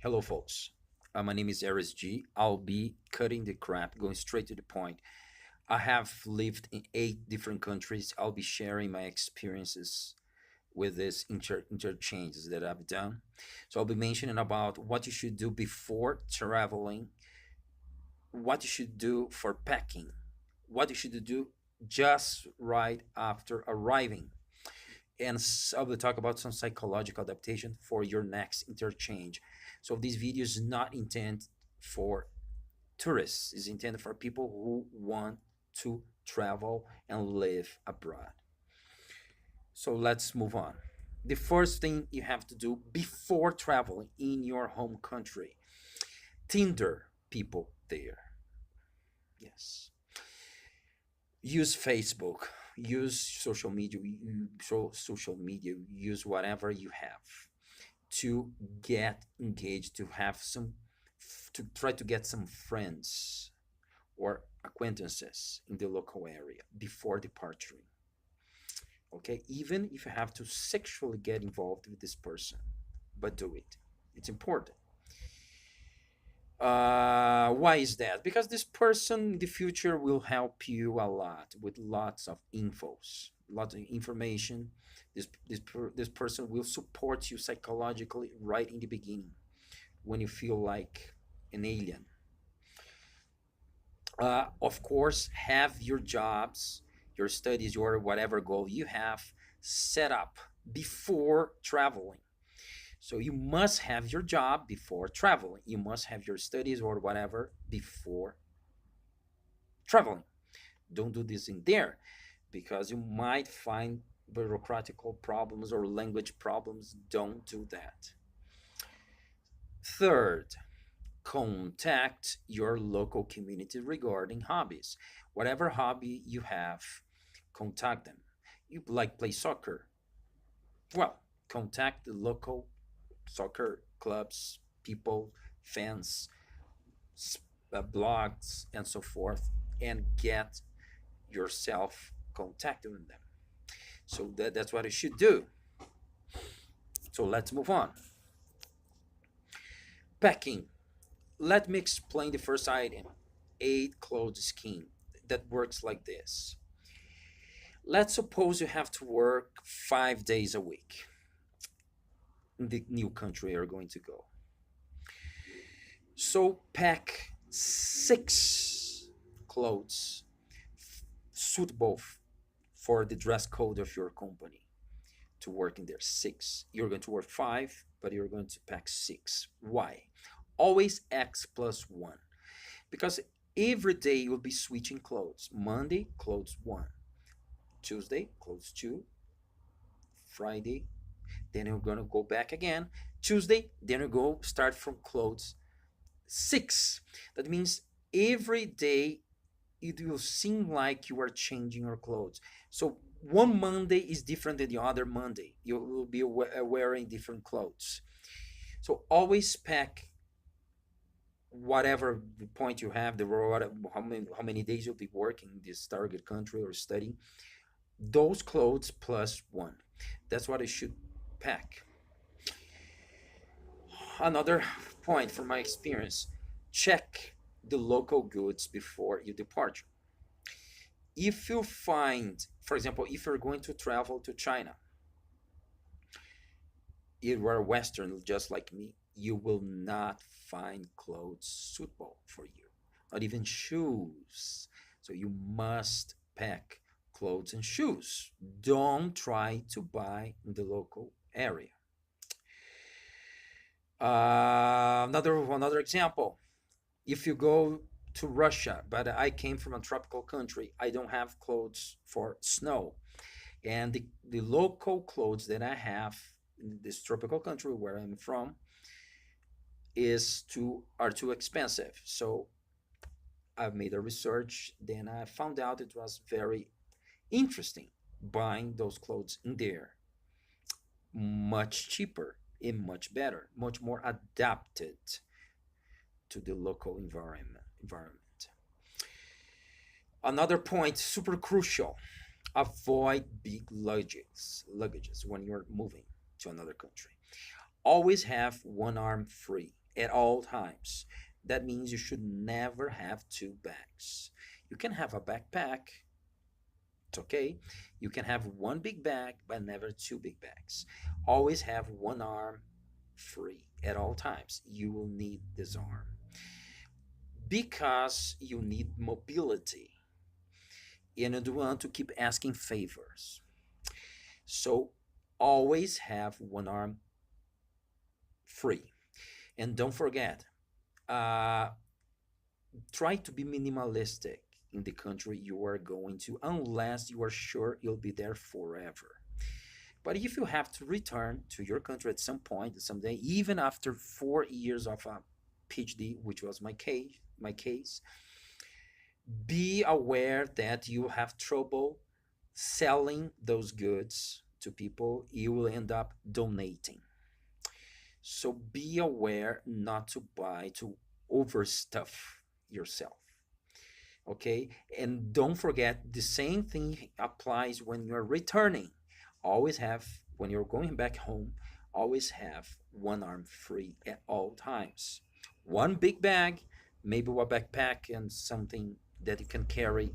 Hello, folks. My name is Aris G. I'll be cutting the crap, going straight to the point. I have lived in 8 different countries. I'll be sharing my experiences with these interchanges that I've done. So I'll be mentioning about what you should do before traveling, what you should do for packing, what you should do just right after arriving. And I will talk about some psychological adaptation for your next interchange. So this video is not intended for tourists, it's intended for people who want to travel and live abroad. So let's move on. The first thing you have to do before traveling in your home country, Tinder people there. Yes. Use Facebook, use social media, social media, use whatever you have to get engaged, to have some, to try to get some friends or acquaintances in the local area before departure. Okay, even if you have to sexually get involved with this person, but do it. It's important. Why is that? Because this person in the future will help you a lot with lots of infos, lots of information. This person will support you psychologically right in the beginning when you feel like an alien. Of course, have your jobs, your studies, your whatever goal you have set up before traveling. So you must have your job before traveling. You must have your studies or whatever before traveling. Don't do this in there because you might find bureaucratical problems or language problems. Don't do that. Third, contact your local community regarding hobbies. Whatever hobby you have, contact them. You like play soccer? Well, contact the local soccer clubs, people, fans, blogs, and so forth, and get yourself contacted with them. So that's what you should do. So let's move on. Packing. Let me explain the first item, 8 clothes scheme that works like this. Let's suppose you have to work 5 days a week in the new country you're going to go. So pack 6 clothes suitable for the dress code of your company to work in there. 6. You're going to work 5, but you're going to pack 6. Why? Always X plus 1. Because every day you'll be switching clothes. Monday, clothes 1. Tuesday, clothes 2. Friday, then you're going to go back again. Tuesday, then you go start from clothes 6. That means every day it will seem like you are changing your clothes. So one Monday is different than the other Monday. You will be wearing different clothes. So always pack whatever point you have, how many days you'll be working in this target country or studying, those clothes plus 1. That's what I should pack. Another point from my experience, check the local goods before you depart. If you find, for example, if you're going to travel to China, you are Western just like me, you will not find clothes suitable for you, not even shoes. So you must pack clothes and shoes. Don't try to buy in the local area. Another example, if you go to Russia, but I came from a tropical country, I don't have clothes for snow. And the local clothes that I have in this tropical country where I'm from are too expensive. So I've made a research, then I found out it was very interesting buying those clothes in there. Much cheaper and much better, much more adapted to the local environment. Another point, super crucial, avoid big luggages when you're moving to another country. Always have one arm free. at all times. That means you should never have two bags. You can have a backpack, it's okay. You can have one big bag, but never two big bags. Always have one arm free at all times. You will need this arm because you need mobility and you don't want to keep asking favors. So always have one arm free. And don't forget, uh, try to be minimalistic in the country you are going to, unless you are sure you'll be there forever. But if you have to return to your country at some point, someday, even after 4 years of a PhD, which was my case, be aware that you have trouble selling those goods to people. You will end up donating. So be aware not to buy, to overstuff yourself. Okay. And don't forget, the same thing applies when you're returning. Always have, when you're going back home, always have one arm free at all times. One big bag, maybe a backpack and something that you can carry,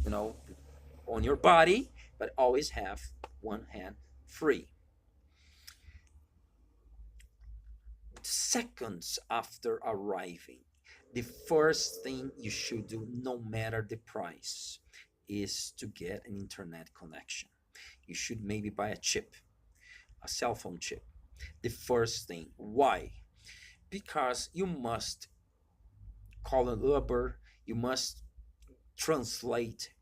you know, on your body, but always have one hand free. Seconds after arriving, the first thing you should do, no matter the price, is to get an internet connection. You should maybe buy a chip, a cell phone chip. The first thing. Why? Because you must call an Uber, you must translate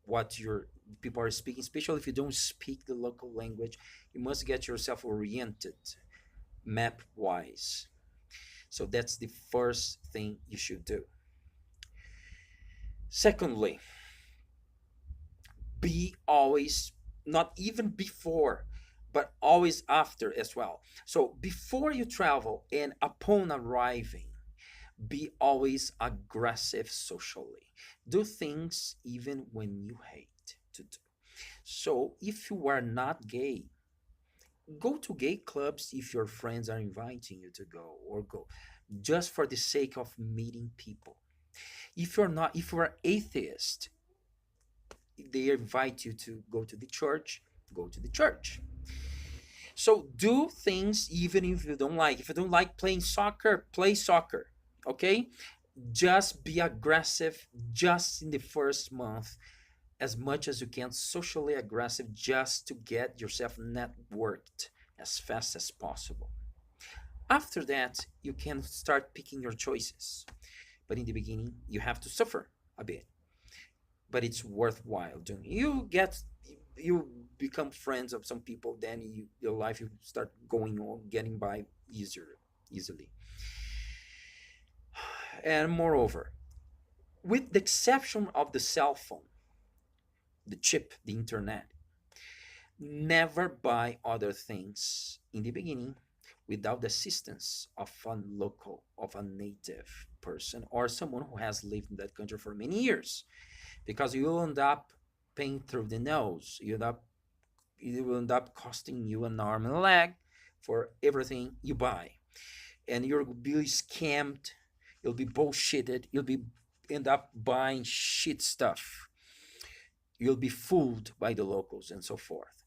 what your people are speaking, especially if you don't speak the local language. You must get yourself oriented map wise. So that's the first thing you should do. Secondly, be always, not even before, but always after as well. So before you travel and upon arriving, be always aggressive socially. Do things even when you hate to do. So if you are not gay, go to gay clubs if your friends are inviting you to go, or go just for the sake of meeting people. If you're not, if you're atheist, they invite you to go to the church, go to the church. So do things even if you don't like. If you don't like playing soccer, play soccer. Okay? Just be aggressive just in the first month, as much as you can, socially aggressive, just to get yourself networked as fast as possible. After that, you can start picking your choices. But in the beginning, you have to suffer a bit. But it's worthwhile doing. You become friends of some people, then your life you start going on, getting by easily. And moreover, with the exception of the cell phone, the chip, the internet, never buy other things in the beginning without the assistance of a local, of a native person, or someone who has lived in that country for many years, because you will end up paying through the nose. It will end up costing you an arm and a leg for everything you buy, and you'll be scammed. You'll be bullshitted. You'll be end up buying shit stuff. You'll be fooled by the locals and so forth.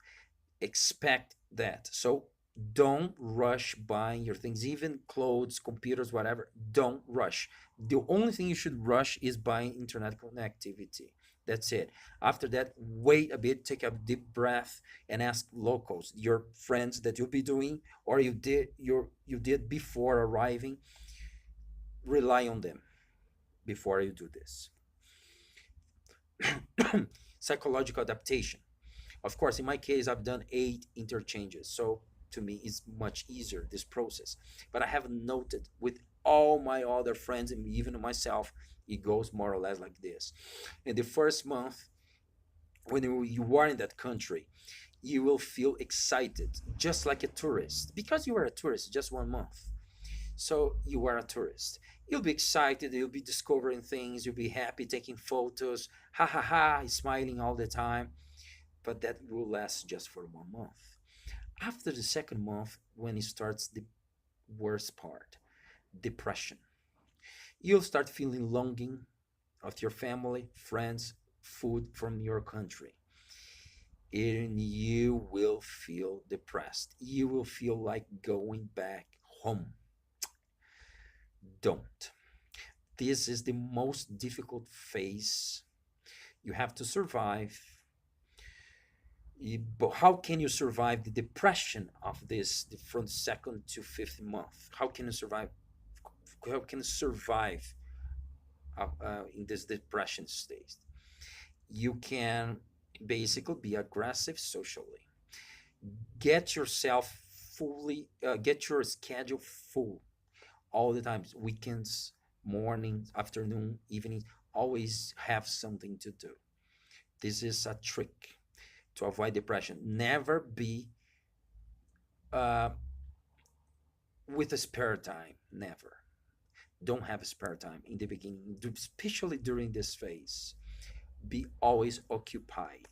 Expect that. So don't rush buying your things, even clothes, computers, whatever. Don't rush. The only thing you should rush is buying internet connectivity. That's it. After that, wait a bit, take a deep breath, and ask locals, your friends that you'll be doing, or you did before arriving. Rely on them before you do this. Psychological adaptation. Of course, in my case, I've done 8 interchanges, so to me, it's much easier this process. But I have noted with all my other friends and even myself, it goes more or less like this. In the first month, when you are in that country, you will feel excited, just like a tourist, because you are a tourist just 1 month. So you are a tourist. You'll be excited, you'll be discovering things, you'll be happy, taking photos, ha ha ha, smiling all the time. But that will last just for 1 month. After the second month, when it starts the worst part, depression. You'll start feeling longing of your family, friends, food from your country, and you will feel depressed. You will feel like going back home. Don't. This is the most difficult phase. You have to survive. But how can you survive the depression of this from second to fifth month? How can you survive? How can you survive in this depression state? You can basically be aggressive socially. Get yourself get your schedule full all the time. Weekends, mornings, afternoon, evening, always have something to do. This is a trick to avoid depression. Never be uh, with a spare time. Never. Don't have a spare time in the beginning, especially during this phase. Be always occupied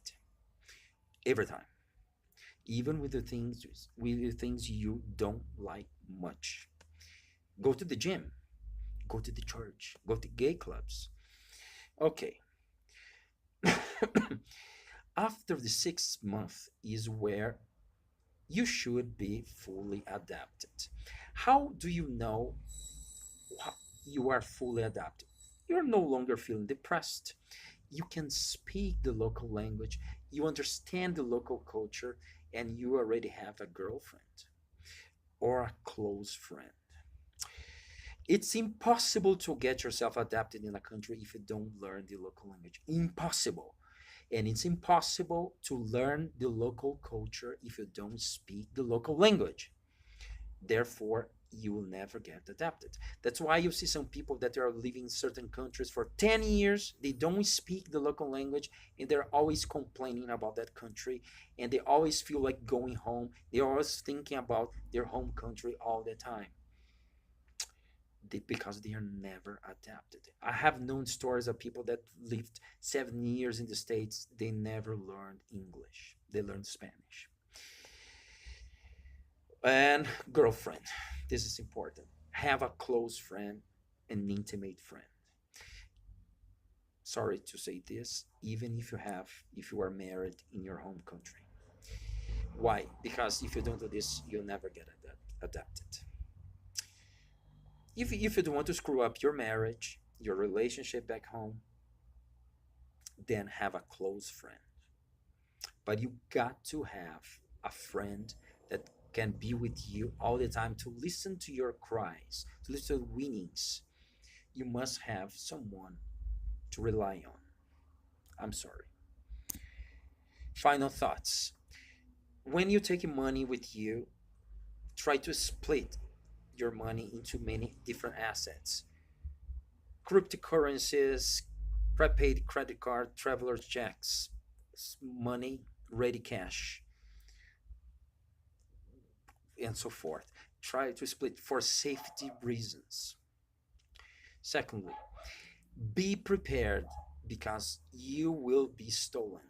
every time, even with the things you don't like much. Go to the gym, go to the church, go to gay clubs. Okay. After the 6 month is where you should be fully adapted. How do you know you are fully adapted? You're no longer feeling depressed. You can speak the local language, you understand the local culture, and you already have a girlfriend or a close friend. It's impossible to get yourself adapted in a country if you don't learn the local language. Impossible. And it's impossible to learn the local culture if you don't speak the local language. Therefore, you will never get adapted. That's why you see some people that are living in certain countries for 10 years, they don't speak the local language, and they're always complaining about that country, and they always feel like going home. They're always thinking about their home country all the time because they are never adapted. I have known stories of people that lived 7 years in the States, they never learned English, they learned Spanish. And girlfriend, this is important. Have a close friend, an intimate friend. Sorry to say this, even if you are married in your home country. Why? Because if you don't do this, you'll never get adapted. If you don't want to screw up your marriage, your relationship back home, then have a close friend. But you got to have a friend that can be with you all the time to listen to your cries, to listen to winnings. You must have someone to rely on. I'm sorry. Final thoughts. When you take money with you, try to split your money into many different assets: cryptocurrencies, prepaid credit card, traveler's checks, money, ready cash, and so forth. Try to split for safety reasons. Secondly, be prepared because you will be stolen.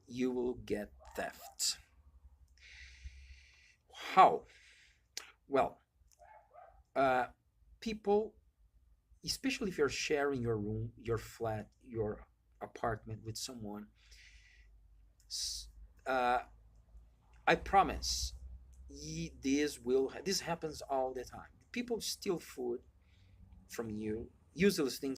You will get theft. How? Well, uh, people, especially if you're sharing your room, your flat, your apartment with someone, uh, I promise this happens all the time. People steal food from you. Useless things